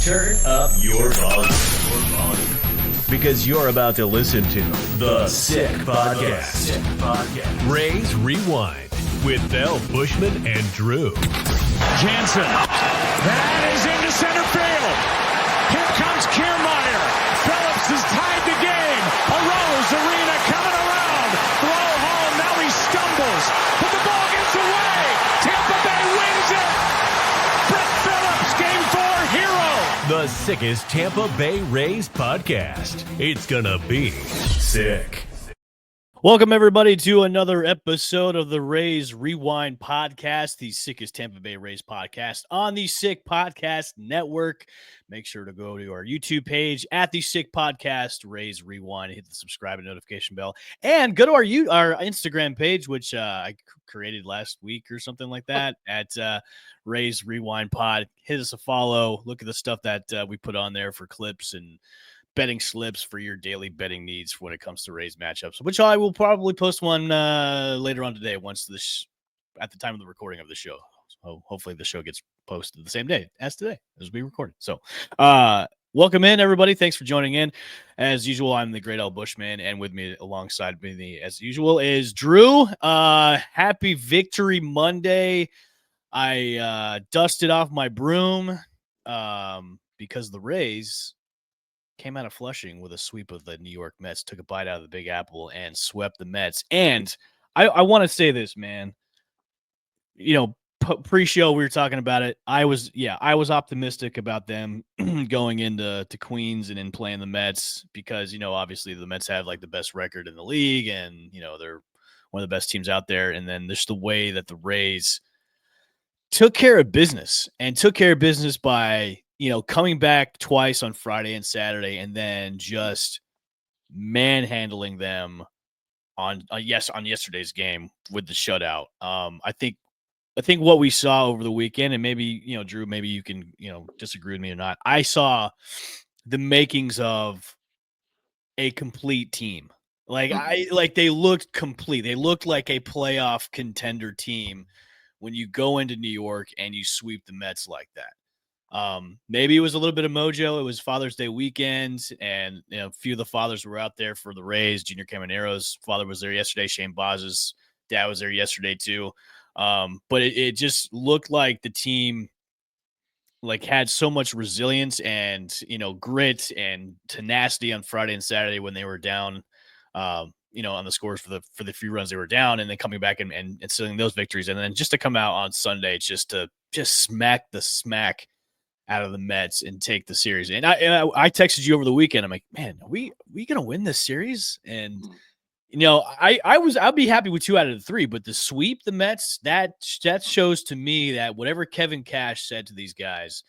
Turn up your volume. Because you're about to listen to The Sick Podcast. Rays Rewind with Bell, Bushman, and Drew. Jansen. That is into center field. Here comes Kiermaier. Phillips has tied the game. Arena coming around. Throw home. Now he stumbles. But the ball gets away. Tampa Bay wins it. Brett Phillips, Game 4 hero. The sickest Tampa Bay Rays podcast. It's gonna be sick. Welcome, everybody, to another episode of the Rays Rewind podcast, the sickest Tampa Bay Rays podcast on the Sick Podcast Network. Make sure to go to our YouTube page at the Sick Podcast, Rays Rewind, hit the subscribe and notification bell, and go to our Instagram page, which I created last week or something like that, at Rays Rewind Pod. Hit us a follow. Look at the stuff that we put on there for clips and betting slips for your daily betting needs when it comes to Rays matchups, which I will probably post one later on today once at the time of the recording of the show. So hopefully the show gets posted the same day as today as we recorded. So welcome in, everybody. Thanks for joining in. As usual, I'm the Great L Bushman, and with me alongside me as usual is Drew. Happy Victory Monday. I dusted off my broom because the Rays came out of Flushing with a sweep of the New York Mets, took a bite out of the Big Apple, and swept the Mets. And I want to say this, man. You know, pre-show we were talking about it. I was optimistic about them going into Queens and then playing the Mets because, you know, obviously the Mets have like the best record in the league, and you know they're one of the best teams out there. And then just the way that the Rays took care of business by, you know, coming back twice on Friday and Saturday, and then just manhandling them on yesterday's game with the shutout. I think what we saw over the weekend, and maybe, you know, Drew, maybe you can, you know, disagree with me or not. I saw the makings of a complete team. Like they looked complete. They looked like a playoff contender team when you go into New York and you sweep the Mets like that. Maybe it was a little bit of mojo. It was Father's Day weekend, and you know, a few of the fathers were out there for the Rays. Junior Caminero's father was there yesterday. Shane Boz's dad was there yesterday too. But it just looked like the team like had so much resilience and, you know, grit and tenacity on Friday and Saturday when they were down, you know, on the scores for the few runs they were down, and then coming back and sealing those victories, and then just to come out on Sunday just smack the smack out of the Mets and take the series. And I texted you over the weekend. I'm like, man, are we gonna win this series? And you know, I'd be happy with 2 out of the 3, but to sweep the Mets, that shows to me that whatever Kevin Cash said to these guys,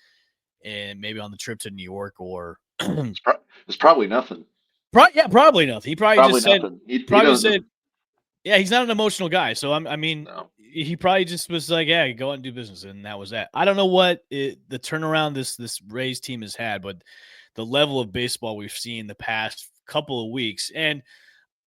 and maybe on the trip to New York, or it's probably nothing. Probably nothing. He probably just said, nothing. Said, yeah, he's not an emotional guy. So No. He probably just was like, yeah, go out and do business, and that was that. I don't know what the turnaround this Rays team has had, but the level of baseball we've seen the past couple of weeks, and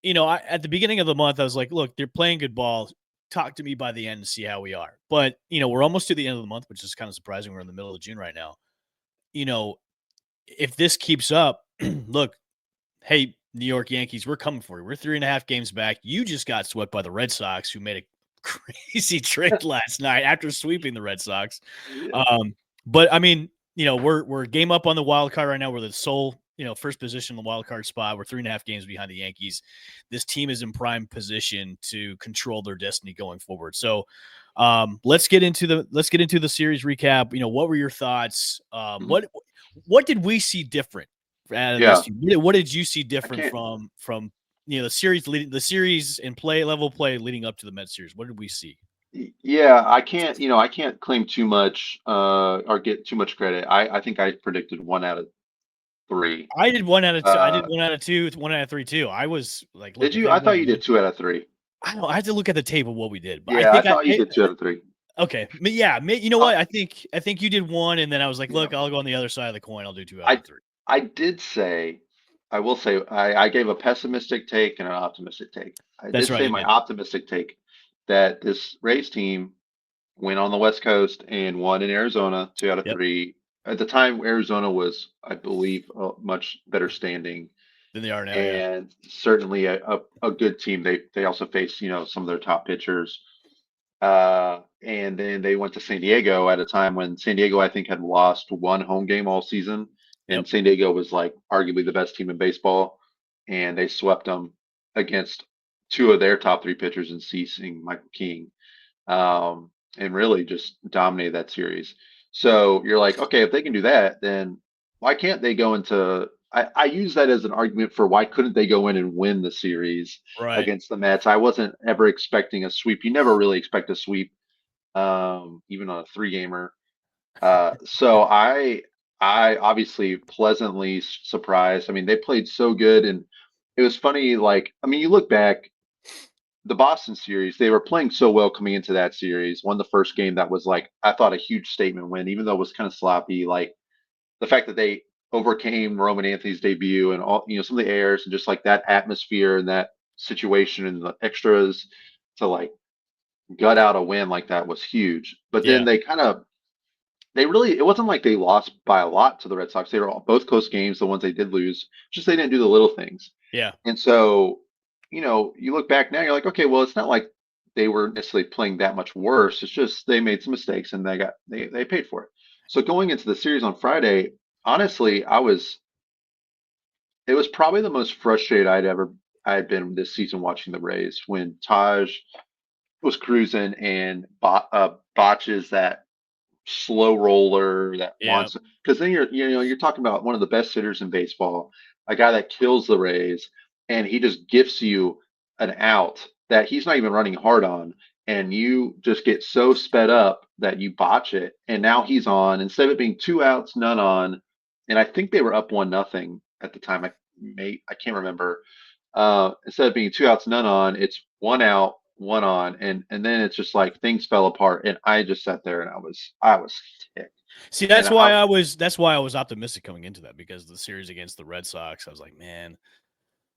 you know, at the beginning of the month, I was like, look, they're playing good ball. Talk to me by the end and see how we are. But you know, we're almost to the end of the month, which is kind of surprising. We're in the middle of June right now. You know, if this keeps up, look, hey, New York Yankees, we're coming for you. We're 3.5 games back. You just got swept by the Red Sox, who made a crazy trade last night after sweeping the Red Sox. But I mean, you know, we're game up on the wild card right now. We're the sole, you know, first position in the wild card spot. We're 3.5 games behind the Yankees. This team is in prime position to control their destiny going forward. So let's get into the series recap. You know, what were your thoughts? What did we see different? What did you see different from you know, the series and level play leading up to the Mets series? What did we see? Yeah, I can't claim too much or get too much credit. I think I predicted 1 out of 3. I did 1 out of 2. I did 1 out of 2, 1 out of 3 too. I was like, did you? I thought you did 2 out of 3. I don't know. I have to look at the tape of what we did. But yeah, I thought you did 2 out of 3. Okay, yeah. You know what? I think you did 1, and then I was like, look, I'll go on the other side of the coin. I'll do 2 out of 3. I will say, I gave a pessimistic take and an optimistic take. I did say my optimistic take that this Rays team went on the West Coast and won in Arizona 2 out of 3, at the time, Arizona was, I believe, much better standing than they are now. Yeah. and certainly a good team. They also faced, some of their top pitchers. And then they went to San Diego at a time when San Diego, I think, had lost one home game all season. And Yep. San Diego was like arguably the best team in baseball. And they swept them against two of their top three pitchers in Cease and Michael King. And really just dominated that series. So you're like, okay, if they can do that, then why can't they go into? I use that as an argument for why couldn't they go in and win the series Right. against the Mets? I wasn't ever expecting a sweep. You never really expect a sweep, even on a three-gamer. So I obviously pleasantly surprised. I mean, they played so good, and it was funny. Like, I mean, you look back, the Boston series, they were playing so well coming into that series. Won the first game that was like, I thought, a huge statement win, even though it was kind of sloppy. Like the fact that they overcame Roman Anthony's debut and all, some of the errors and just like that atmosphere and that situation and the extras to like gut out a win like that was huge. But then Yeah. it wasn't like they lost by a lot to the Red Sox. They were all, both close games, the ones they did lose, just they didn't do the little things. Yeah. And so, you look back now, you're like, okay, well, it's not like they were necessarily playing that much worse. It's just they made some mistakes and they paid for it. So going into the series on Friday, honestly, it was probably the most frustrated I had been this season watching the Rays when Taj was cruising and botches that slow roller that Yeah. wants, because then you're talking about one of the best hitters in baseball, a guy that kills the Rays, and he just gifts you an out that he's not even running hard on, and you just get so sped up that you botch it, and now he's on instead of it being two outs, none on, and I think they were up 1-0 at the time. I can't remember. Instead of being two outs, none on, it's one out, one on, and then it's just like things fell apart, and I just sat there and I was ticked. See, And that's why I was optimistic coming into that, because the series against the Red Sox, I was like, man,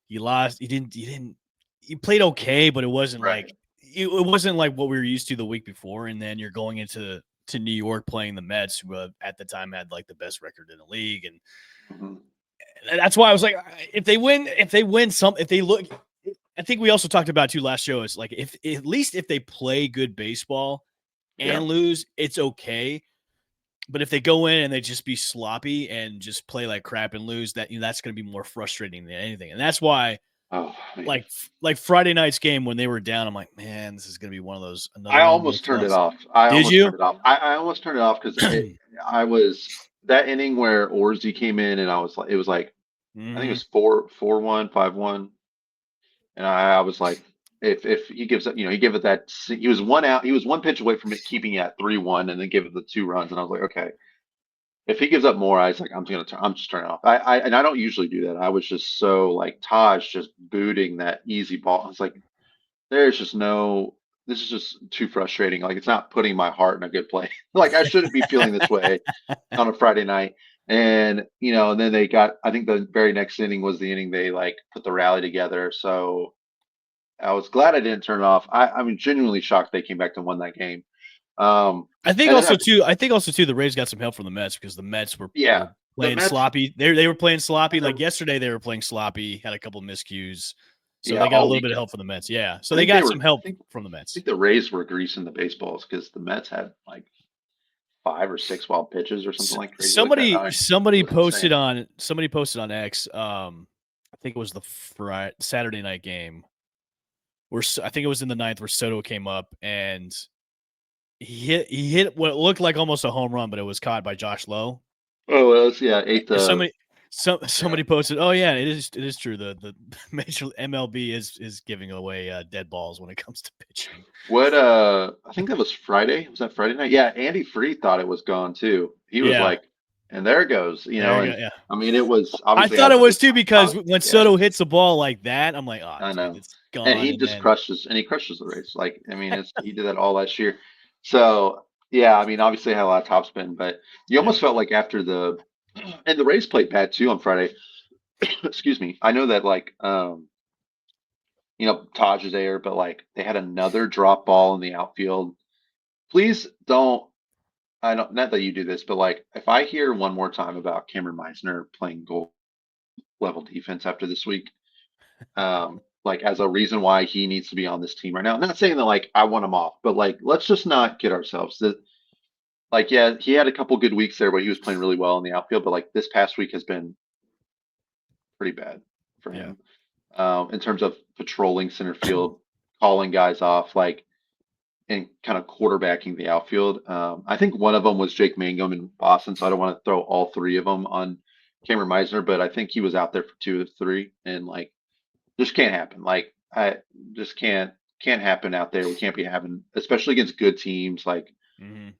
you lost. You played okay, but it wasn't right. like it wasn't like what we were used to the week before. And then you're going into New York playing the Mets, who at the time had like the best record in the league, and Mhm. that's why I was like, if they win, if they look, I think we also talked about too last show. Is like, if at least if they play good baseball Yeah. and lose, it's okay. But if they go in and they just be sloppy and just play like crap and lose, that's going to be more frustrating than anything. And that's why, Oh man. like Friday night's game when they were down, I'm like, man, this is going to be another I one of those almost turned it loss. off. I Did almost you? turned it off. I almost turned it off because I was that inning where Orzi came in and I was like, it was like, I think it Mhm. was 4-1, 5-1. And I was like, if he gives up, he gave it that, he was one out, he was one pitch away from it keeping it at 3-1 and then give it the 2 runs. And I was like, okay, if he gives up more, I was like, I'm just turning off. And I don't usually do that. I was just so like Taj just booting that easy ball. I was like, there's just no, this is just too frustrating. Like it's not putting my heart in a good place. Like I shouldn't be feeling this way on a Friday night. And and then I think the very next inning was the inning they like put the rally together. So I was glad I didn't turn it off. I'm genuinely shocked they came back and won that game. I think And then also too, the Rays got some help from the Mets, because the Mets were yeah, the playing Mets, sloppy. They were playing sloppy. the, Like yesterday, they were playing sloppy, had a couple of miscues. So yeah, they got a all little bit of weekend. help from the Mets. Yeah. So I they think they got were. some help I from the Mets. think the Rays were greasing the baseballs because the Mets had like 5 or 6 wild pitches or something like crazy like that. Somebody It was insane. posted on X. I think it was the Saturday night game where I think it was in the ninth where Soto came up and he hit what looked like almost a home run, but it was caught by Josh Lowe. Oh, well, it's, yeah, ate And the. somebody posted, oh yeah, it is true. The major MLB is giving away dead balls when it comes to pitching. What I think that was Friday. Was that Friday night? Yeah, Andy Free thought it was gone too. He was Yeah, like, and there it goes, there you and go. Yeah, I mean it was I obviously thought out it of was his too, because when yeah, Soto hits a ball like that, I'm like, oh I dude, know. it's And gone. he And just then crushes the race. Like I mean he did that all last year. So yeah, I mean obviously I had a lot of topspin, but you yeah, almost felt like after and the Rays played bad too on Friday. Excuse me. I know that like Taj is there, but like they had another drop ball in the outfield. Please don't. I don't, not that you do this, but like if I hear one more time about Cameron Meisner playing goal level defense after this week, like as a reason why he needs to be on this team right now. I'm not saying that like I want him off, but like let's just not kid ourselves. That like yeah, he had a couple good weeks there where he was playing really well in the outfield, but like this past week has been pretty bad for Yeah. him in terms of patrolling center field, calling guys off, like and kind of quarterbacking the outfield. I think one of them was Jake Mangum in Boston, so I don't want to throw all three of them on Cameron Meisner, but I think he was out there for 2 of 3, and like just can't happen. Like I just can't happen out there. We can't be having, especially against good teams. Like Mm-hmm.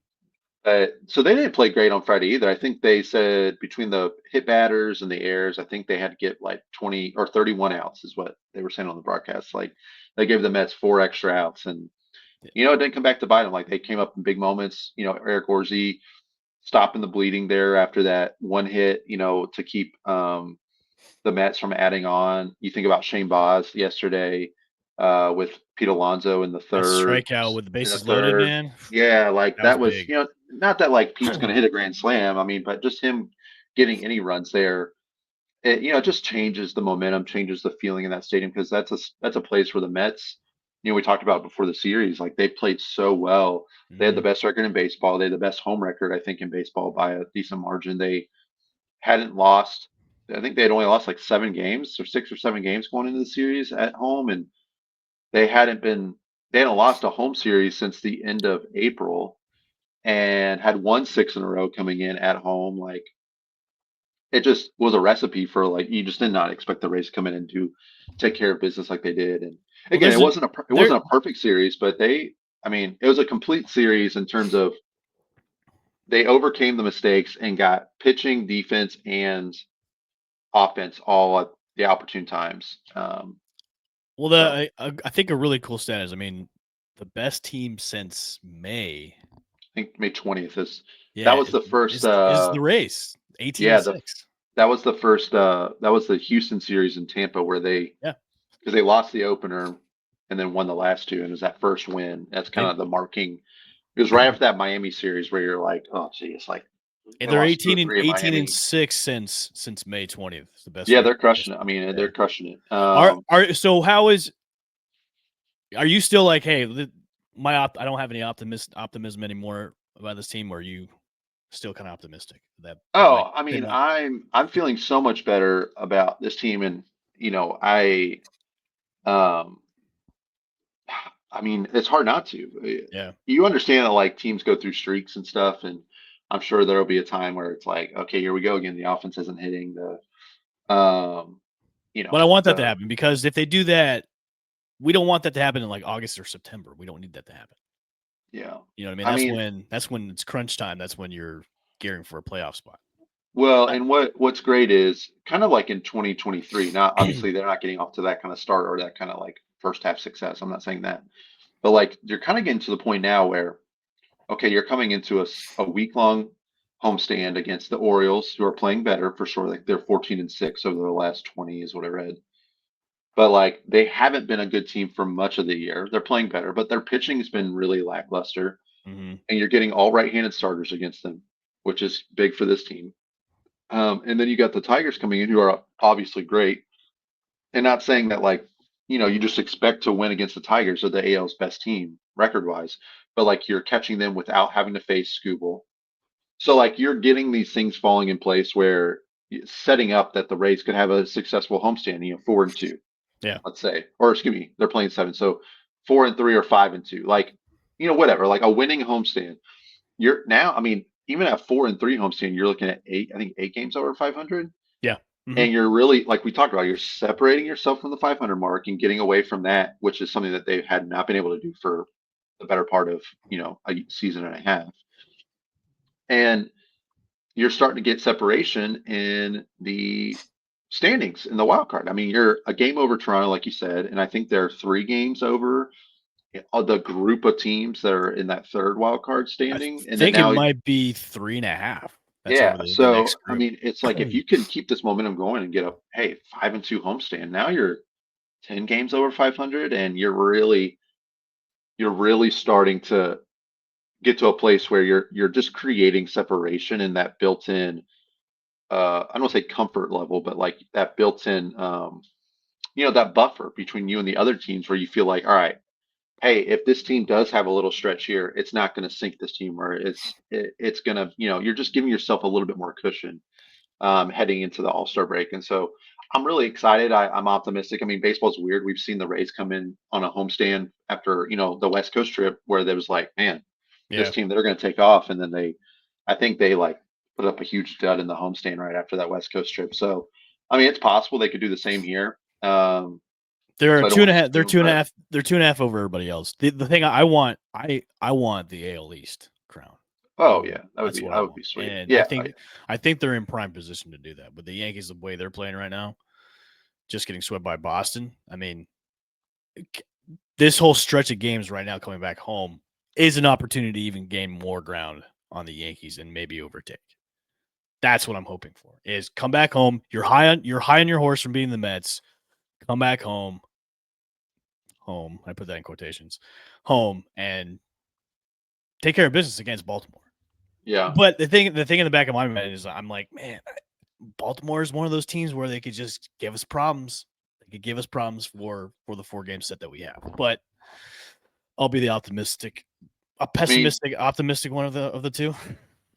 so they didn't play great on Friday either. I think they said between the hit batters and the errors, I think they had to get like 20 or 31 outs is what they were saying on the broadcast. Like they gave the Mets 4 extra outs, and it didn't come back to bite them. Like they came up in big moments. Eric Orzi stopping the bleeding there after that one hit. To keep the Mets from adding on. You think about Shane Baz yesterday with Pete Alonso in the That third. strikeout with the In the bases loaded, third, man. yeah, like That was that was big. not that like Pete's going to hit a grand slam. I mean, but just him getting any runs there, it just changes the momentum, changes the feeling in that stadium because that's a place where the Mets. We talked about before the series, like they played so well. They had the Mm-hmm. best record in baseball. They had the best home record, I think, in baseball by a decent margin. They hadn't lost. I think they had only lost like 7 games or 6 or 7 games going into the series at home, and they hadn't been they hadn't lost a home series since the end of April, and had won 6 in a row coming in at home. Like it just was a recipe for like you just did not expect the Rays to come in and do take care of business like they did. And Well, again, there's a it there. wasn't a perfect series, but I mean, it was a complete series in terms of they overcame the mistakes and got pitching, defense, and offense all at the opportune times. Well, So I think a really cool stat is, I mean, the best team since May. I think May 20th that Yeah, was the first. is the Rays 18 and Yeah, 6. that was the first. That was the Houston series in Tampa where Yeah, because they lost the opener and then won the last 2, and it was that first win. That's kind they of the marking. It was right after that Miami series where you're like, oh, geez, like they they're lost 2 or 18 and 3 in 18 and Miami. 6 since May 20th. It's the best Yeah, record they're in crushing it. I baseball. mean, Yeah. they're crushing it. So how is are you still like, hey, I don't have any optimism anymore about this team, or are you still kind of optimistic that I they mean, might? I'm feeling so much better about this team, and um, I mean, it's hard not to. Yeah. You understand that like teams go through streaks and stuff, and I'm sure there'll be a time where it's like, okay, here we go again. The offense isn't hitting um, But I want that to the happen because if they do that, we don't want that to happen in like August or September. We don't need that to happen. yeah. You know what I mean? I mean, That's when it's crunch time. That's when you're gearing for a playoff spot. well, and what's great is kind of like in 2023. Now, obviously, they're not getting off to that kind of start or that kind of like first half success. I'm not saying that, but like you're kind of getting to the point now where okay, you're coming into a week long homestand against the Orioles, who are playing better for sure. Like they're 14 and 6 over the last 20, is what I read. But like they haven't been a good team for much of the year. They're playing better, but their pitching has been really lackluster. Mm-hmm. And you're getting all right-handed starters against them, which is big for this team. And then you got the Tigers coming in, who are obviously great. And not saying that like you just expect to win against the Tigers or the AL's best team record-wise, but like you're catching them without having to face Scooble. So like you're getting these things falling in place where setting up that the Rays could have a successful homestand, 4-2, Yeah. let's say, or excuse me, they're playing 7, so 4-3 or 5-2, like whatever, like a winning homestand. You're now, I mean, even at 4-3 homestand, you're looking at 8, I think 8 games over 500, Yeah. Mm-hmm. and you're really like we talked about, you're separating yourself from the 500 mark and getting away from that, which is something that they had not been able to do for the better part of a season and a half. And you're starting to get separation in the standings in the wild card. I mean, you're a game over Toronto, like you said, and I think they're 3 games over the group of teams that are in that third wild card I standing. And then think it now, might be 3.5. That's over yeah. the next So I group. mean, it's like if you can keep this momentum going and get a 5-2 homestand, now you're 10 games over 500, and you're really starting to get to a place where you're just creating separation and that built-in I don't want to say comfort level, but like that built-in that buffer between you and the other teams where you feel like, all right, hey, if this team does have a little stretch here, it's not going to sink this team, or it's going to, you're just giving yourself a little bit more cushion heading into the All-Star break. And so I'm really excited. I'm optimistic. I mean, baseball's weird. We've seen the Rays come in on a homestand after, the West Coast trip where there was like, man, this Yeah. team, they're going to take off. And then I think they like put up a huge dud in the homestand right after that West Coast trip. So, I mean, it's possible they could do the same here. They're so I don't two and want a to half. They're assume, two and a but half. They're 2.5 over everybody else. The thing I want, I want the AL East crown. oh yeah, That's what I that would want, be sweet. and Yeah, I think they're in prime position to do that. But the Yankees, the way they're playing right now, just getting swept by Boston. I mean, this whole stretch of games right now coming back home is an opportunity to even gain more ground on the Yankees and maybe overtake. That's what I'm hoping for. Is come back home. You're high on your horse from beating the Mets. Come back home. Home. I put that in quotations. Home and take care of business against Baltimore. yeah. But the thing in the back of my mind is I'm like, man, Baltimore is one of those teams where they could just give us problems. They could give us problems for the 4-game set that we have. But I'll be the optimistic one of the two.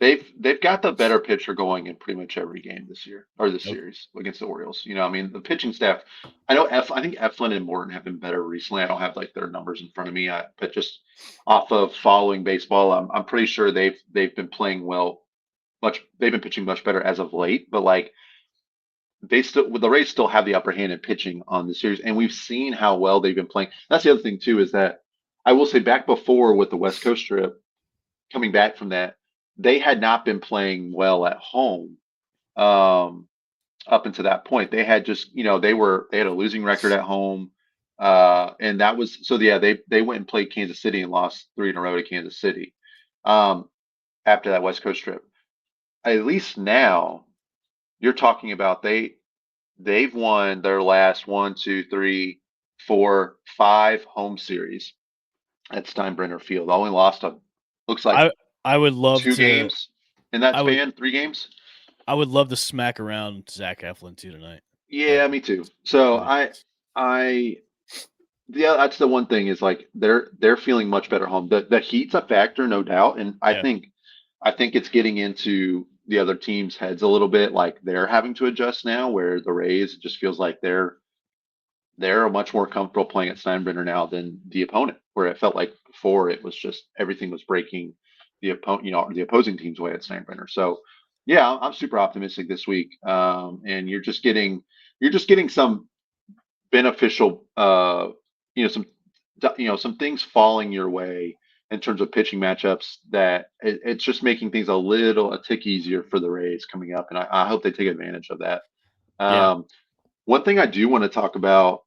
They've got the better pitcher going in pretty much every game this year or this Okay. series against the Orioles. I mean, the pitching staff. I think Eflin and Morton have been better recently. I don't have like their numbers in front of me, but just off of following baseball, I'm pretty sure they've been playing well. They've been pitching much better as of late. But like the Rays still have the upper hand in pitching on the series, and we've seen how well they've been playing. That's the other thing too is that I will say back before with the West Coast trip, coming back from that, they had not been playing well at home up until that point. They had just, they had a losing record at home. And that was so yeah, they went and played Kansas City and lost 3 in a row to Kansas City after that West Coast trip. At least now you're talking about they've won their last 1, 2, 3, 4, 5 home series at Steinbrenner Field. Only lost looks like I would love 2 to games in that I would span, 3 games. I would love to smack around Zach Eflin too tonight. Yeah, me too. So Yeah. yeah, that's the one thing is like they're feeling much better home. The heat's a factor, no doubt, and Yeah. I think it's getting into the other team's heads a little bit. Like they're having to adjust now, where the Rays it just feels like they're much more comfortable playing at Steinbrenner now than the opponent, where it felt like before it was just everything was breaking the the opposing team's way at Steinbrenner. So yeah, I'm super optimistic this week, and you're just getting some beneficial, some things falling your way in terms of pitching matchups that it's just making things a tick easier for the Rays coming up, and I hope they take advantage of that. Yeah. One thing I do want to talk about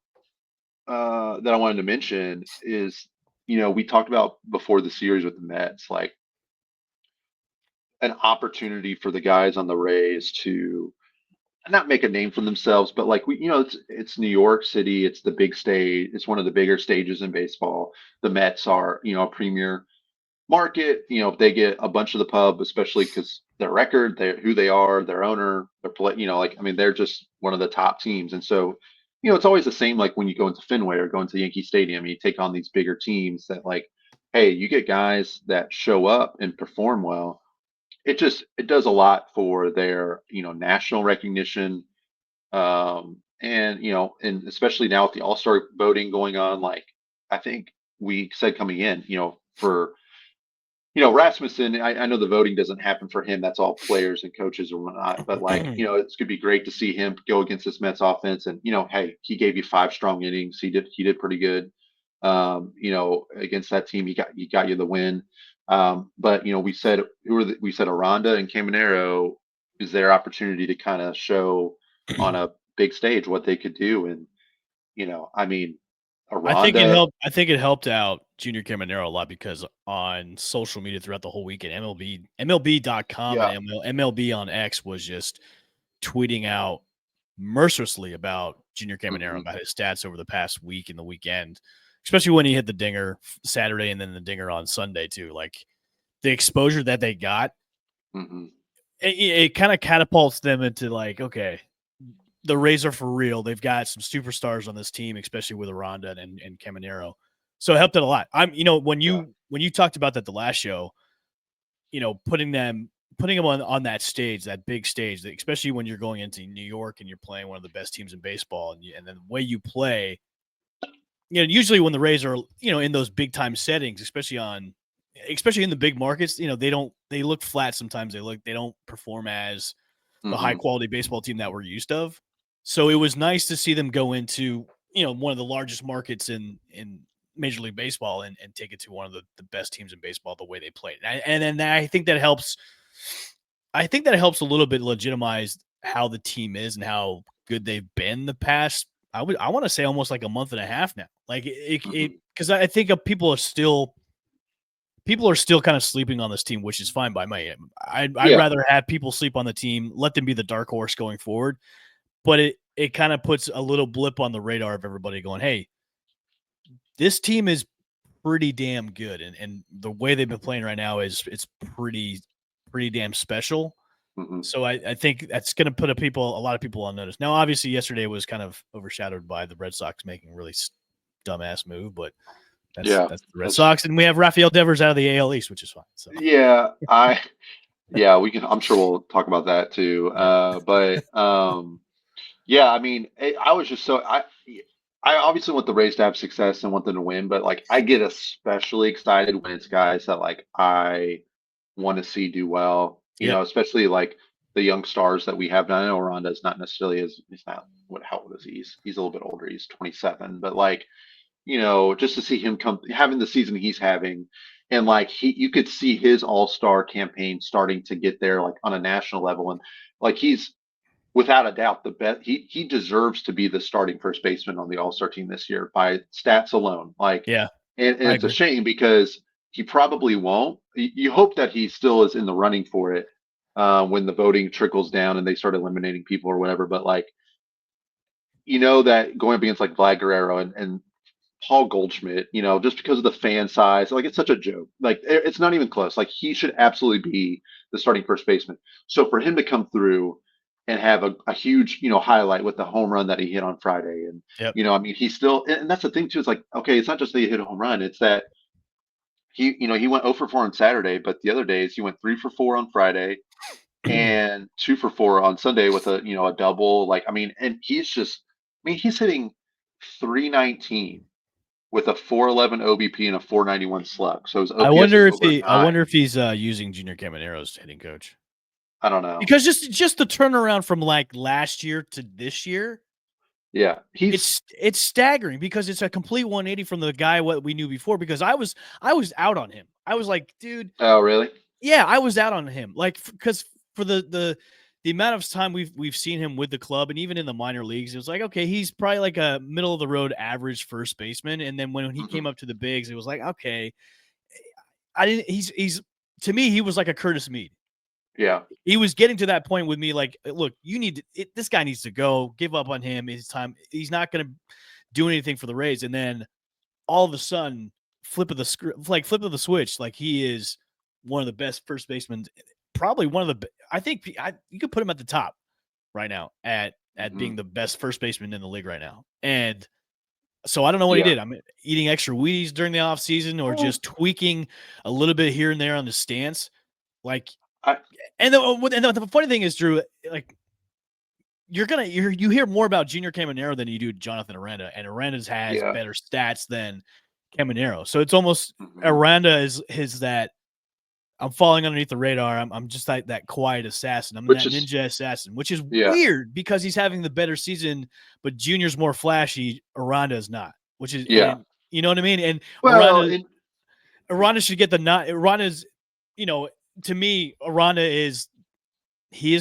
that I wanted to mention is, we talked about before the series with the Mets, like an opportunity for the guys on the Rays to not make a name for themselves, but like it's New York City, it's the big stage, it's one of the bigger stages in baseball. The Mets are, a premier market. If they get a bunch of the pub, especially because their record, who they are, their owner, their play, like I mean, they're just one of the top teams. And so, it's always the same. Like when you go into Fenway or go into Yankee Stadium, you take on these bigger teams that like, hey, you get guys that show up and perform well. It does a lot for their national recognition, and and especially now with the All-Star voting going on. Like I think we said coming in, for Rasmussen, I know the voting doesn't happen for him. That's all players and coaches or whatnot. But like, it's gonna be great to see him go against this Mets offense. And hey, he gave you 5 strong innings. He did pretty good. Against that team, he got you the win. But we said Aranda and Caminero is their opportunity to kind of show on a big stage what they could do. And I mean, Aranda. I think it helped out Junior Caminero a lot because on social media throughout the whole weekend, MLB.com Yeah. and MLB on X was just tweeting out mercilessly about Junior Caminero, Mhm. about his stats over the past week and the weekend, especially when he hit the dinger Saturday and then the dinger on Sunday too. Like the exposure that they got, Mm-hmm. it kind of catapults them into like, okay, the Rays are for real. They've got some superstars on this team, especially with Aranda and Caminero. So it helped it a lot. When you talked about that the last show, putting them on that stage, that big stage, especially when you're going into New York and you're playing one of the best teams in baseball, and then the way you play, usually when the Rays are, in those big time settings, especially in the big markets, they look flat sometimes. They don't perform as the high quality baseball team that we're used of. So it was nice to see them go into, one of the largest markets in Major League Baseball and take it to one of the best teams in baseball the way they played. And I think that helps. I think that helps a little bit legitimize how the team is and how good they've been the past. I want to say almost like a month and a half now. Like because I think people are still kind of sleeping on this team, which is fine by me. I'd rather have people sleep on the team, let them be the dark horse going forward. But it kind of puts a little blip on the radar of everybody going, hey, this team is pretty damn good. And the way they've been playing right now it's pretty damn special. Mm-hmm. So I think that's going to put a lot of people on notice. Now, obviously, yesterday was kind of overshadowed by the Red Sox making a really dumbass move, but that's the Red Sox, and we have Rafael Devers out of the AL East, which is fine. So I'm sure we'll talk about that too. I mean, I was just I obviously want the Rays to have success and want them to win, but like I get especially excited when it's guys that like I want to see do well. Especially like the young stars that we have now. I know Aranda is not necessarily he's not how old is he? He's a little bit older. He's 27, but like, just to see him having the season he's having, and like you could see his all-star campaign starting to get there like on a national level, and like he's without a doubt the best. He deserves to be the starting first baseman on the all-star team this year by stats alone. Like, yeah, and it's a shame because he probably won't. You hope that he still is in the running for it when the voting trickles down and they start eliminating people or whatever. But like, that going up against like Vlad Guerrero and Paul Goldschmidt, just because of the fan size, like it's such a joke. Like it's not even close. Like he should absolutely be the starting first baseman. So for him to come through and have a huge, highlight with the home run that he hit on Friday, and I mean, he's still, and that's the thing too. It's like, okay, it's not just that he hit a home run; it's that he went 0 for 4 on Saturday, but the other days he went 3 for 4 on Friday and 2 for 4 on Sunday with a double. Like, I mean, and he's hitting 319 with a 411 OBP and a 491 slug. So his OPS I wonder if he's using Junior Caminero as hitting coach. I don't know, because just the turnaround from like last year to this year. Yeah, it's staggering because it's a complete 180 from the guy what we knew before. Because I was out on him. I was like, dude. Oh, really? Yeah, I was out on him. Like, because for the amount of time we've seen him with the club and even in the minor leagues, it was like, okay, he's probably like a middle of the road average first baseman. And then when he came up to the bigs, it was like, okay, he's to me, he was like a Curtis Mead. Yeah. He was getting to that point with me. Like, look, this guy needs to go, give up on him. His time. He's not going to do anything for the Rays. And then all of a sudden flip of the switch. Like he is one of the best first basemen, probably one of the, I think you could put him at the top right now at being the best first baseman in the league right now. And so I don't know what he did. I'm eating extra Wheaties during the off season or just tweaking a little bit here and there on the stance. Like, and the funny thing is, Drew, like you hear more about Junior Caminero than you do Jonathan Aranda, and Aranda's has better stats than Caminero. So it's almost Aranda is that I'm falling underneath the radar. I'm just like that quiet assassin. I'm that ninja assassin, which is weird because he's having the better season, but Junior's more flashy. Aranda is not, which is and, you know what I mean. And Aranda should get the nod. Aranda's, to me, Aranda is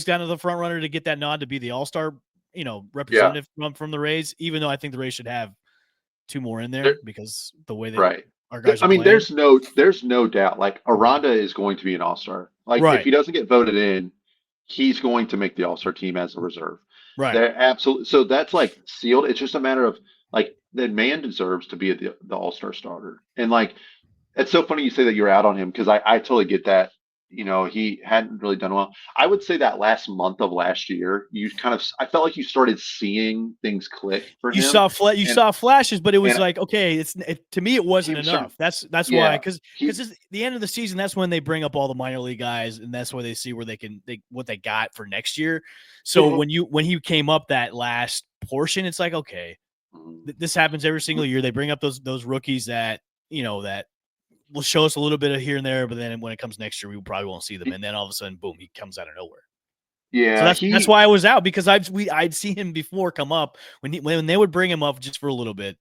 kind of the front runner to get that nod to be the all-star, representative from the Rays, even though I think the Rays should have two more in there because the way that our guys are playing. there's no doubt. Like Aranda is going to be an all-star. Like if he doesn't get voted in, he's going to make the all-star team as a reserve. Right. They're absolutely. So that's like sealed. It's just a matter of like the man deserves to be the all-star starter. And like, It's so funny you say that you're out on him because I totally get that. He hadn't really done well. I would say that last month of last year, I felt like you started seeing things click for You him, saw and flashes, but it was and like, okay, to me it he wasn't was starting. enough. That's why, Yeah, because he. the end of the season, that's when they bring up all the minor league guys, and that's where they see where what they got for next year. So Mhm. when he came up that last portion, it's like, okay, this happens every single year. They bring up those rookies that that will show us a little bit of here and there, but then when it comes next year, we probably won't see them, and then all of a sudden, boom, he comes out of nowhere. So Yeah, that's why I was out, because I'd seen him before come up when they would bring him up just for a little bit.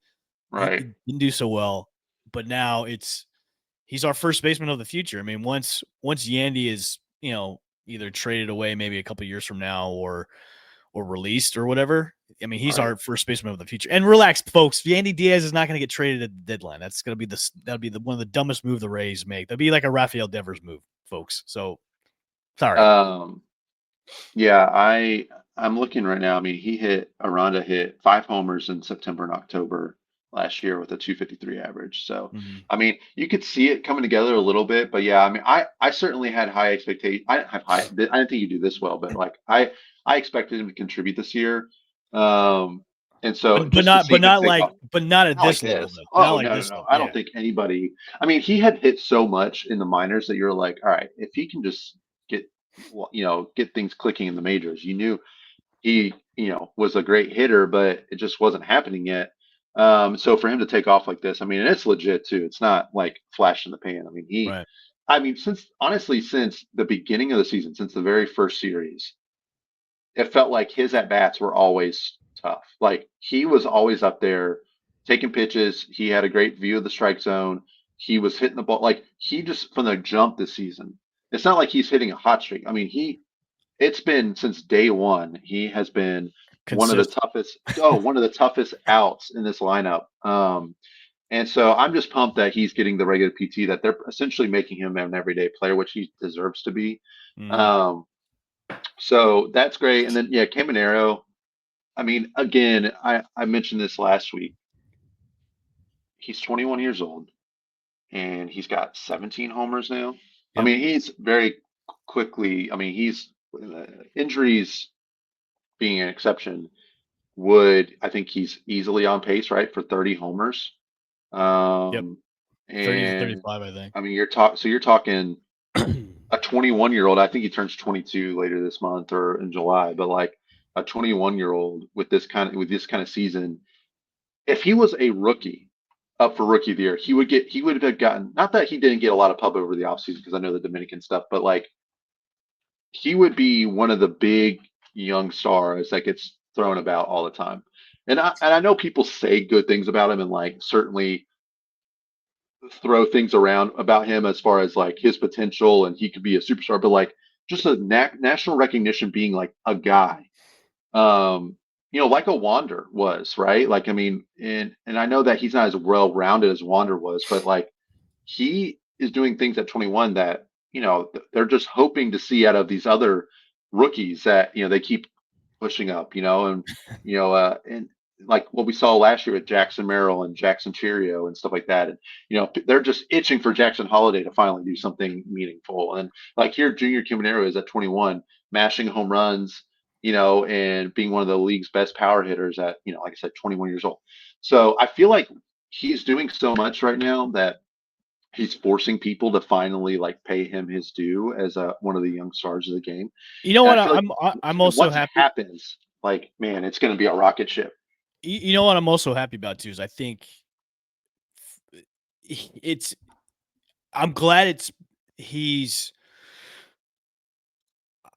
He right. didn't do so well, but now he's our first baseman of the future. I mean, once Yandy is either traded away maybe a couple years from now or released or whatever, I mean, he's Right. our first baseman of the future. And relax, folks, Yandy Diaz is not going to get traded at the deadline. That's going to be one of the dumbest move the Rays make. That'd be like a Rafael Devers move, folks. So sorry. Um, yeah, I'm looking right now. I mean, Aranda hit 5 homers in September and October last year with a 253 average. So, Mhm. I mean, you could see it coming together a little bit, but yeah, I mean, I certainly had high expectations. I didn't have high. I didn't think you do this well, but like I expected him to contribute this year. Um, and so But just to see him take off. not at Not like this level this. though. Not Oh, like no, no, this no. level. I don't Yeah. think anybody. I mean, he had hit so much in the minors that you're like, all right, if he can just get, get things clicking in the majors, you knew he, was a great hitter, but it just wasn't happening yet. So for him to take off like this, I mean, and it's legit too. It's not like flash in the pan. I mean, Right. since the beginning of the season, since the very first series, it felt like his at bats were always tough. Like he was always up there taking pitches. He had a great view of the strike zone. He was hitting the ball. Like he just from the jump this season. It's not like he's hitting a hot streak. I mean, it's been since day one. He has been Consistent. one of the toughest outs in this lineup. And so I'm just pumped that he's getting the regular PT, that they're essentially making him an everyday player, which he deserves to be. Mhm. Um, so that's great. And then yeah, Caminero. I mean, again, I mentioned this last week. He's 21 years old and he's got 17 homers now. I Yep. mean, he's very quickly. I mean, he's injuries being an exception. I think he's easily on pace, right, for 30 homers. Yep. Um, 30 to and 35, I think. I mean, you're talking a 21-year-old. I think he turns 22 later this month or in July, but like a 21-year-old with this kind of season, if he was a rookie up for rookie of the year, he would have gotten, not that he didn't get a lot of pub over the offseason because I know the Dominican stuff, but like he would be one of the big young stars that gets thrown about all the time. And I know people say good things about him and like certainly throw things around about him as far as like his potential and he could be a superstar, but like just a national recognition being like a guy, like a Wander was, right? Like I mean, and I know that he's not as well rounded as Wander was, but like he is doing things at 21 that they're just hoping to see out of these other rookies that they keep pushing up, and like what we saw last year with Jackson Merrill and Jackson Cheerio and stuff like that, and they're just itching for Jackson Holiday to finally do something meaningful. And like here, Junior Caminero is at 21, mashing home runs, and being one of the league's best power hitters at like I said, 21 years old. So I feel like he's doing so much right now that he's forcing people to finally like pay him his due as one of the young stars of the game. You know And I what? feel like I'm also once it happy. happens, like man, it's going to be a rocket ship. You know what I'm also happy about too is I think it's. I'm glad he's.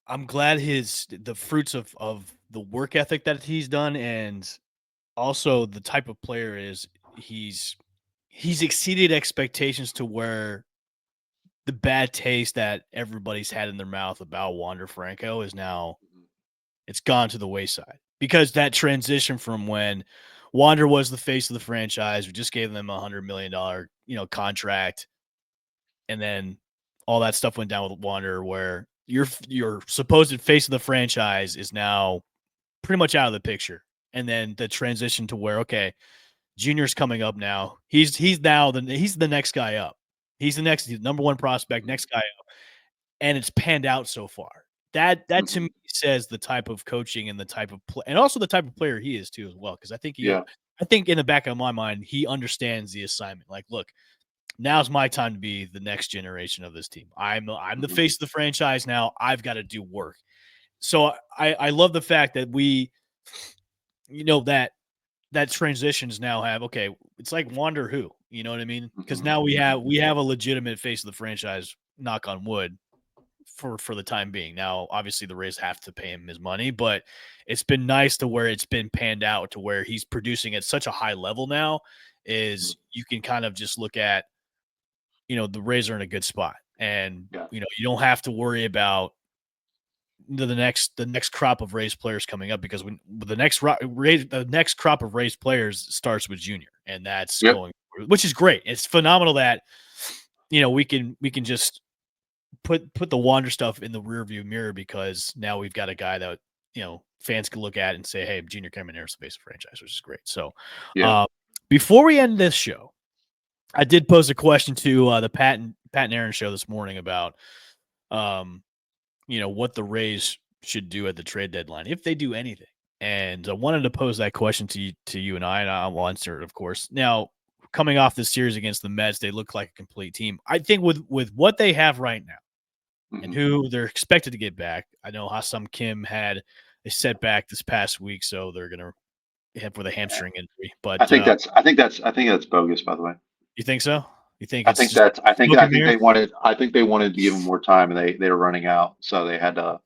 I'm glad the fruits of the work ethic that he's done, and also the type of player is he's exceeded expectations to where the bad taste that everybody's had in their mouth about Wander Franco is now it's gone to the wayside, because that transition from when Wander was the face of the franchise, we just gave them $100 million, contract, and then all that stuff went down with Wander, where your supposed face of the franchise is now pretty much out of the picture, and then the transition to where okay, Junior's coming up now. He's the next guy up. He's the next number one prospect, next guy up, and it's panned out so far. That to me says the type of coaching and the type of play, and also the type of player he is too as well. Because I think I think in the back of my mind, he understands the assignment. Like, look, now's my time to be the next generation of this team. I'm the face of the franchise now. I've got to do work. So I love the fact that we, that transitions now have, okay, it's like Wander who, you know what I mean? Because now we have a legitimate face of the franchise, knock on wood, for the time being. Now, obviously the Rays have to pay him his money, but it's been nice to where it's been panned out to where he's producing at such a high level now is you can kind of just look at, the Rays are in a good spot. And, you don't have to worry about the next crop of Rays players coming up because when the next crop of Rays players starts with Junior, and that's going, which is great. It's phenomenal that we can just put the Wander stuff in the rearview mirror because now we've got a guy that fans can look at and say, hey, Junior Caminero's the face of franchise, which is great. So before we end this show, I did pose a question to the Pat and Aaron show this morning about what the Rays should do at the trade deadline, if they do anything. And I wanted to pose that question to you and I'll answer it, of course. Now, coming off this series against the Mets, they look like a complete team. I think with what they have right now and who they're expected to get back, I know Ha-Seong Kim had a setback this past week, so they're going to have with a hamstring injury. But I think that's bogus, by the way. You think so? You think I think they wanted to give him more time, and they were running out, so they had to.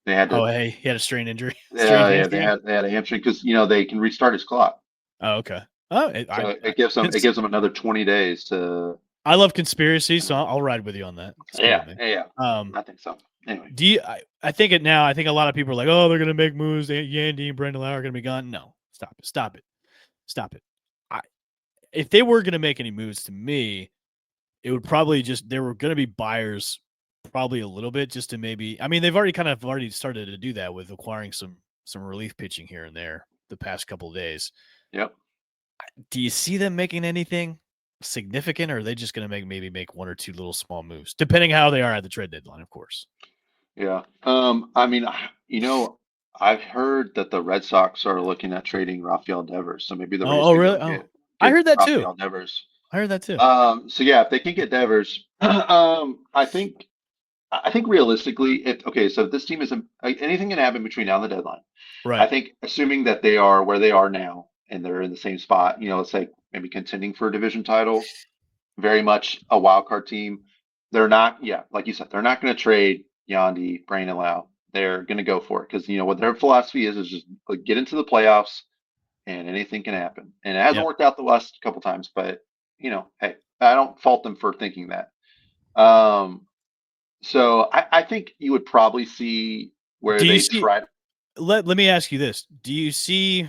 Oh, hey, he had a strain injury. They had a hamstring because they can restart his clock. Oh, okay. Oh, it gives them another 20 days to. I love conspiracies, so I'll ride with you on that. Yeah. I think so. Anyway, I think a lot of people are like, oh, they're gonna make moves. Yandy and Brendan Lauer are gonna be gone. No, stop it. If they were gonna make any moves, to me, it would probably there were gonna be buyers, probably a little bit, just to maybe. I mean, they've already started to do that with acquiring some relief pitching here and there the past couple of days. Yep. Do you see them making anything significant, or are they just going to make one or two little small moves, depending how they are at the trade deadline, of course? Yeah. I mean, I've heard that the Red Sox are looking at trading Rafael Devers, so maybe the Rays really? I heard that too. Devers. I heard that too. So yeah, if they can get Devers, I think realistically, so if this team isn't, anything can happen between now and the deadline. Right. I think assuming that they are where they are now and they're in the same spot, let's say maybe contending for a division title, very much a wild card team. They're not, like you said, they're not going to trade Yandy, Brain, and Lau. They're going to go for it because what their philosophy is just get into the playoffs and anything can happen. And it hasn't worked out the last couple times, but hey, I don't fault them for thinking that. So I think you would probably see where try. Let me ask you this: do you see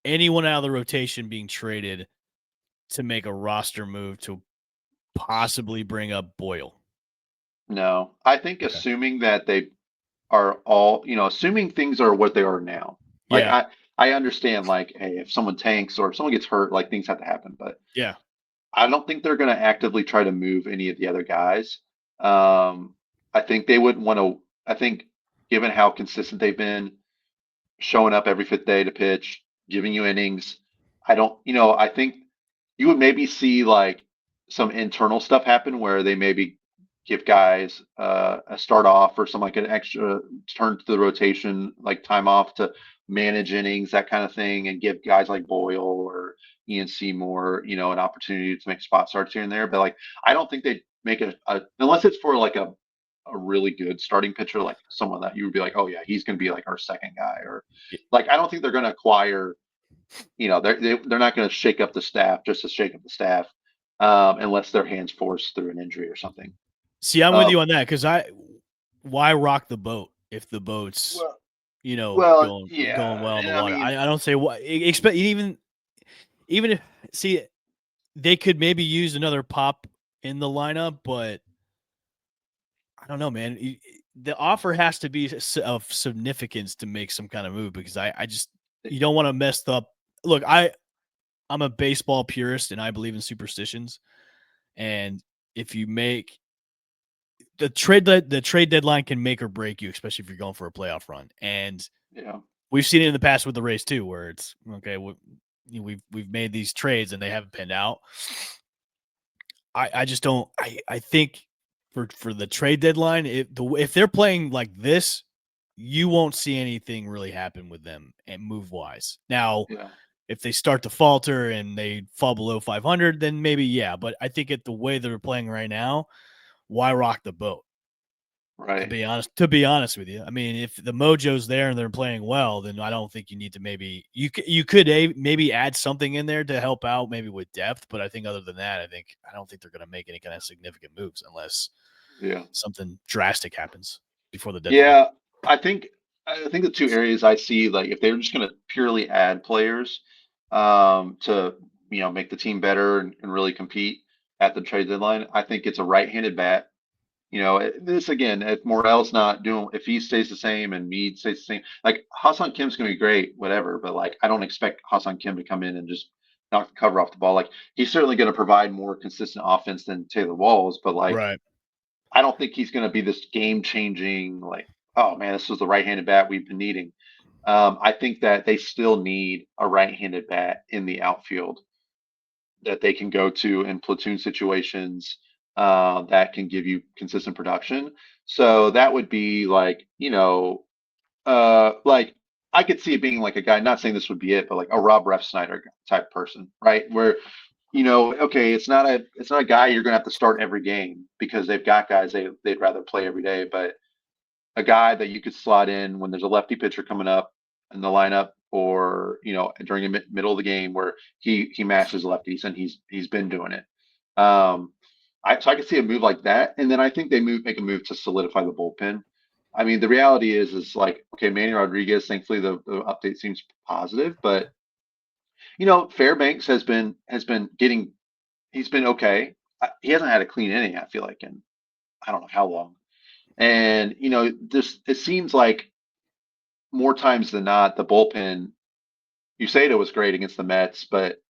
anyone out of the rotation being traded to make a roster move to possibly bring up Boyle? No, I think assuming that they are all, assuming things are what they are now. Like I understand, like, hey, if someone tanks or if someone gets hurt, like things have to happen. But I don't think they're going to actively try to move any of the other guys. I think they wouldn't want to. I think given how consistent they've been, showing up every fifth day to pitch, giving you innings, I think you would maybe see like some internal stuff happen where they maybe give guys a start off or some like an extra turn to the rotation, like time off to manage innings, that kind of thing, and give guys like Boyle or Ian Seymour, an opportunity to make spot starts here and there. But like, I don't think they'd make unless it's for like a really good starting pitcher, like someone that you would be like, oh yeah, he's going to be like our second guy, or like, I don't think they're going to acquire, they're not going to shake up the staff just to shake up the staff, unless their hands forced through an injury or something. See, I'm with you on that because why rock the boat if the boat's going well in the water? I don't say what expect even if they could maybe use another pop in the lineup, but I don't know, man. The offer has to be of significance to make some kind of move because I just you don't want to mess up. Look, I'm a baseball purist and I believe in superstitions. And if you make the trade deadline can make or break you, especially if you're going for a playoff run. And we've seen it in the past with the Rays too, where it's okay. We've made these trades and they haven't panned out. I just don't. I think for the trade deadline, if they're playing like this, you won't see anything really happen with them and move wise. Now, if they start to falter and they fall below 500, then maybe yeah. But I think the way they're playing right now, why rock the boat? Right. To be honest with you, I mean, if the mojo's there and they're playing well, then I don't think you need to you could maybe add something in there to help out maybe with depth. But I think other than that, I don't think they're going to make any kind of significant moves unless something drastic happens before the deadline. Yeah, I think the two areas I see, like if they're just going to purely add players to make the team better and really compete at the trade deadline, I think it's a right-handed bat. This again, if Morel's not doing, if he stays the same and Meade stays the same, like Ha-Seong Kim's gonna be great, whatever. But like, I don't expect Ha-Seong Kim to come in and just knock the cover off the ball. Like, he's certainly going to provide more consistent offense than Taylor Walls, but like, Right. I don't think he's going to be this game-changing. Like, oh man, this was the right-handed bat we've been needing. I think that they still need a right-handed bat in the outfield that they can go to in platoon situations that can give you consistent production. So that would be like, like I could see it being like a guy, not saying this would be it, but like a Rob Refsnyder type person, right? Where, okay, it's not a guy you're gonna have to start every game because they've got guys they'd rather play every day, but a guy that you could slot in when there's a lefty pitcher coming up in the lineup, or during the middle of the game where he matches lefties, and he's been doing it. So I could see a move like that, and then I think they make a move to solidify the bullpen. I mean, the reality is like, okay, Manny Rodriguez. Thankfully, the update seems positive, but Fairbanks has been getting. He's been okay. He hasn't had a clean inning, I feel like, in I don't know how long. And it seems like more times than not, the bullpen. Usato was great against the Mets, but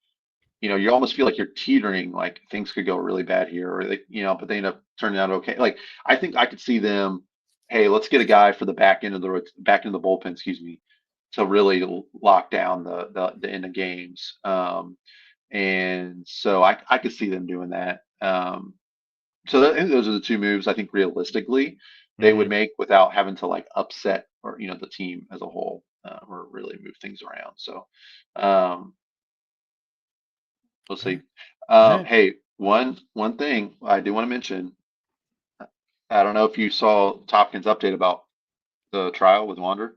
you almost feel like you're teetering, like things could go really bad here, or but they end up turning out okay. Like, I think I could see them, hey, let's get a guy for the back end of the bullpen, excuse me, to really lock down the end of games. And so I could see them doing that. So I think those are the two moves I think realistically they would make without having to like upset or the team as a whole, or really move things around. So we'll see. Right. Hey, one thing I do want to mention. I don't know if you saw Topkins' update about the trial with Wander.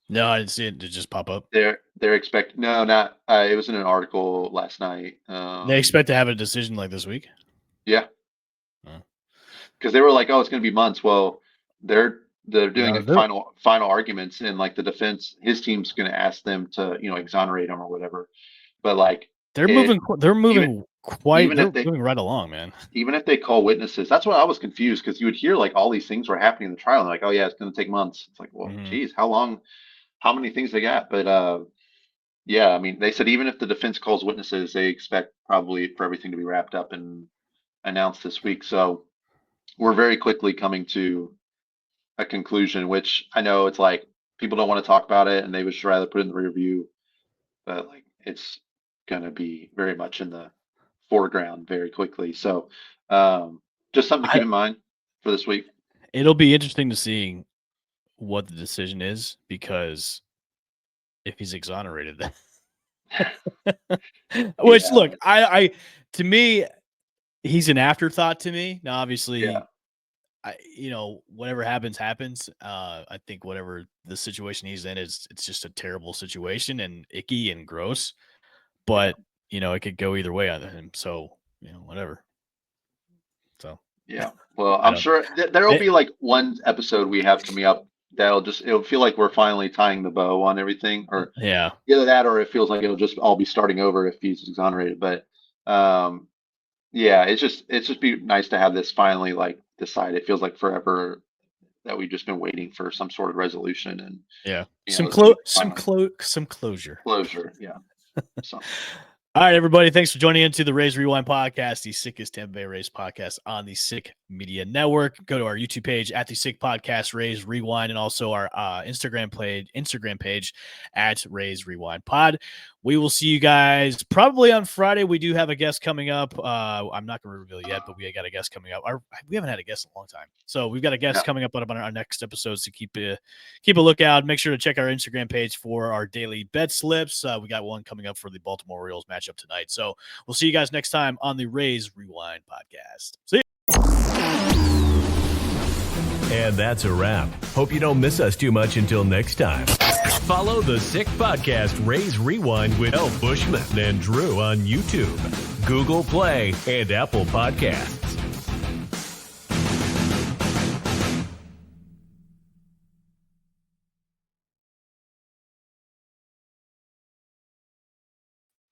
No, I didn't see it. Did it just pop up? They're expecting no, not. It was in an article last night. They expect to have a decision like this week. Yeah, because they were like, "Oh, it's going to be months." Well, they're doing final arguments, and like the defense, his team's going to ask them to exonerate him or whatever. But like they're moving right along, man. Even if they call witnesses, that's what I was confused, because you would hear like all these things were happening in the trial, and like, oh yeah, it's going to take months. It's like, well, geez, how long? How many things they got? But yeah, I mean, they said even if the defense calls witnesses, they expect probably for everything to be wrapped up and announced this week. So we're very quickly coming to a conclusion, which I know it's like people don't want to talk about it and they would just rather put it in the rear view, but like it's going to be very much in the foreground very quickly. So just something to keep in mind for this week. It'll be interesting to see what the decision is, because if he's exonerated, which look, I to me, he's an afterthought to me. Now, obviously, whatever happens. I think whatever the situation he's in it's just a terrible situation and icky and gross, but it could go either way on him. So, whatever. So, yeah, well, I'm sure there will be like one episode we have coming up it'll feel like we're finally tying the bow on everything, or either that, or it feels like it'll just all be starting over if he's exonerated. But yeah, it's just be nice to have this finally like decided. It feels like forever that we've just been waiting for some sort of resolution, and some closure. Closure, yeah. So All right, everybody. Thanks for joining into the Rays Rewind podcast, the sickest Tampa Bay Rays podcast on the Sick Media Network. Go to our YouTube page at the Sick Podcast Rays Rewind, and also our Instagram page at Rays Rewind Pod. We will see you guys probably on Friday. We do have a guest coming up. I'm not going to reveal yet, but we got a guest coming up. We haven't had a guest in a long time, so we've got a guest coming up on our next episodes. To keep a lookout. Make sure to check our Instagram page for our daily bet slips. We got one coming up for the Baltimore Orioles matchup tonight. So we'll see you guys next time on the Rays Rewind podcast. See you. And that's a wrap. Hope you don't miss us too much until next time. Follow the Sick Podcast Rays Rewind with L. Bushman and Drew on YouTube, Google Play, and Apple Podcasts.